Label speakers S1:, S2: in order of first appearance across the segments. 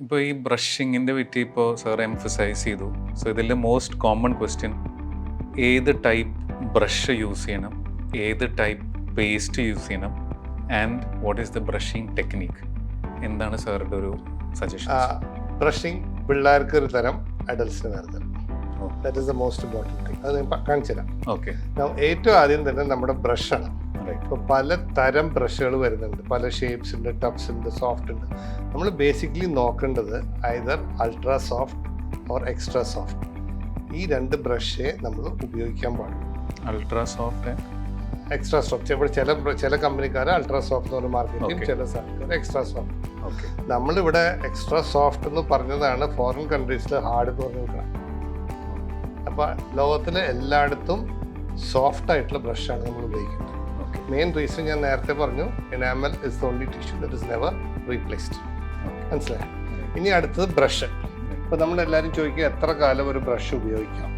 S1: ഇപ്പോൾ ഈ ബ്രഷിങ്ങിൻ്റെ പറ്റി ഇപ്പോൾ സാർ എംഫസൈസ് ചെയ്തു. സോ ഇതിൽ മോസ്റ്റ് കോമൺ ക്വസ്റ്റ്യൻ ഏത് ടൈപ്പ് ബ്രഷ് യൂസ് ചെയ്യണം, ഏത് ടൈപ്പ് പേസ്റ്റ് യൂസ് ചെയ്യണം, and what is the brushing technique? എന്താണ് സാറിൻ്റെ ഒരു സജഷൻ?
S2: ബ്രഷിങ് പിള്ളേർക്ക് ഒരു തരം, അഡൽട്സിന് വേറെ തരം. That is the most important thing. അത് ഞാൻ കാണിച്ചു തരാം.
S1: ഓക്കെ.
S2: ഏറ്റവും ആദ്യം തന്നെ നമ്മുടെ ബ്രഷാണ്. ഇപ്പോൾ പല തരം ബ്രഷുകൾ വരുന്നുണ്ട്, പല ഷേപ്സ് ഉണ്ട്, ടഫ്സ് ഉണ്ട്, സോഫ്റ്റ് ഉണ്ട്. നമ്മൾ ബേസിക്കലി നോക്കേണ്ടത് either ultra soft or extra soft. ഈ രണ്ട് ബ്രഷേ നമ്മൾ ഉപയോഗിക്കാൻ പാടുള്ളൂ.
S1: Ultra soft,
S2: extra soft. ഇവിടെ ചില കമ്പനിക്കാർ അൾട്രാ സോഫ്റ്റ് എന്ന് പറഞ്ഞ മാർക്കറ്റിംഗ്, ചില സാധനക്കാർ എക്സ്ട്രാ സോഫ്റ്റ്.
S1: ഓക്കെ.
S2: നമ്മളിവിടെ എക്സ്ട്രാ സോഫ്റ്റ് എന്ന് പറഞ്ഞതാണ് ഫോറിൻ കൺട്രീസിൽ ഹാർഡ് എന്ന് പറഞ്ഞു കൊടുക്കണം. അപ്പോൾ ലോകത്തിലെ എല്ലായിടത്തും സോഫ്റ്റ് ആയിട്ടുള്ള ബ്രഷാണ് നമ്മൾ ഉപയോഗിക്കുന്നത്. മെയിൻ റീസൺ ഞാൻ നേരത്തെ പറഞ്ഞു, enamel is the only tissue that is never replaced. മനസ്സിലായി? ഇനി അടുത്തത് ബ്രഷ്. ഇപ്പോൾ നമ്മളെല്ലാവരും ചോദിക്കുക എത്ര കാലം ഒരു ബ്രഷ് ഉപയോഗിക്കാം.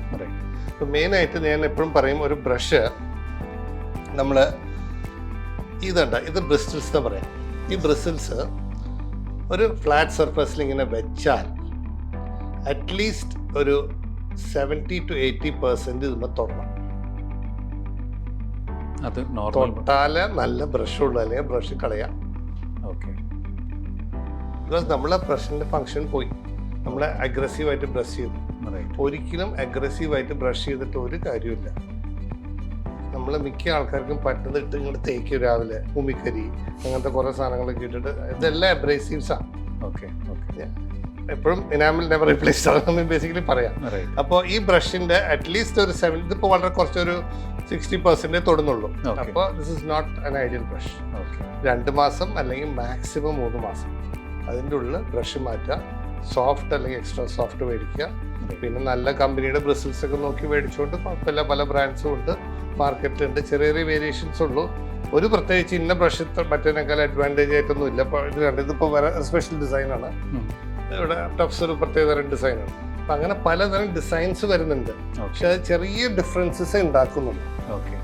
S2: ഇപ്പോൾ മെയിനായിട്ട് ഞാൻ എപ്പോഴും പറയും, ഒരു ബ്രഷ് നമ്മൾ ഇത് ബ്രിസിൽസ് എന്ന് പറയാം. ഈ ബ്രിസിൽസ് ഒരു ഫ്ലാറ്റ് സർഫസിൽ ഇങ്ങനെ വെച്ചാൽ അറ്റ്ലീസ്റ്റ് ഒരു 70 to 80% ഇതുമ്പോൾ തൊടണം.
S1: അത്
S2: തൊട്ടാല് നല്ല ബ്രഷുള്ളൂ, അല്ലെങ്കിൽ ബ്രഷ് കളയാം.
S1: ഓക്കെ.
S2: ബിക്കോസ് നമ്മളെ ബ്രഷിൻ്റെ ഫങ്ഷൻ പോയി. നമ്മൾ അഗ്രസീവായിട്ട് ബ്രഷ് ചെയ്തു. ഒരിക്കലും അഗ്രസീവായിട്ട് ബ്രഷ് ചെയ്തിട്ട് ഒരു കാര്യമില്ല. നമ്മൾ മിക്ക ആൾക്കാർക്കും പറ്റുന്നിട്ട് ഇങ്ങോട്ട് തേക്കും രാവിലെ, ഉമിക്കരി അങ്ങനത്തെ കുറേ സാധനങ്ങളൊക്കെ ഇട്ടിട്ട്, ഇതെല്ലാം അബ്രേസീവ്സാണ്.
S1: ഓക്കെ. ഓക്കെ.
S2: എപ്പോഴും എനാമൽ നെവർ റീപ്ലേസ്ഡ് ആണ് ബേസിക്കലി പറയാം. അപ്പോൾ ഈ ബ്രഷിൻ്റെ അറ്റ്ലീസ്റ്റ് ഒരു 70, ഇതിപ്പോൾ വളരെ കുറച്ചൊരു 60% തൊടുന്നുള്ളൂ. അപ്പോൾ this is not an ideal brush. 2 മാസം അല്ലെങ്കിൽ മാക്സിമം 3 മാസം അതിൻ്റെ ഉള്ളിൽ ബ്രഷ് മാറ്റുക. സോഫ്റ്റ് അല്ലെങ്കിൽ എക്സ്ട്രാ സോഫ്റ്റ് മേടിക്കുക. പിന്നെ നല്ല കമ്പനിയുടെ ബ്രിസിൽസ് ഒക്കെ നോക്കി മേടിച്ചുകൊണ്ട് കുഴപ്പമില്ല. പല ബ്രാൻഡ്സും ഉണ്ട്, മാർക്കറ്റിലുണ്ട്. ചെറിയ ചെറിയ വേരിയേഷൻസ് ഉള്ളൂ. ഒരു പ്രത്യേകിച്ച് ഇന്ന ബ്രഷ് മറ്റേനേക്കാൾ അഡ്വാൻറ്റേജ് ആയിട്ടൊന്നും ഇല്ല. ഇപ്പോൾ ഇത് കണ്ടത് ഇപ്പോൾ വേറെ സ്പെഷ്യൽ ഡിസൈനാണ്. ഇവിടെ ടഫ്സ് ഒരു പ്രത്യേകതരം ഡിസൈനാണ്. അപ്പം അങ്ങനെ പലതരം ഡിസൈൻസ് വരുന്നുണ്ട്. പക്ഷെ അത് ചെറിയ ഡിഫറൻസസ് ഉണ്ടാക്കുന്നുണ്ട്.
S1: ഓക്കെ.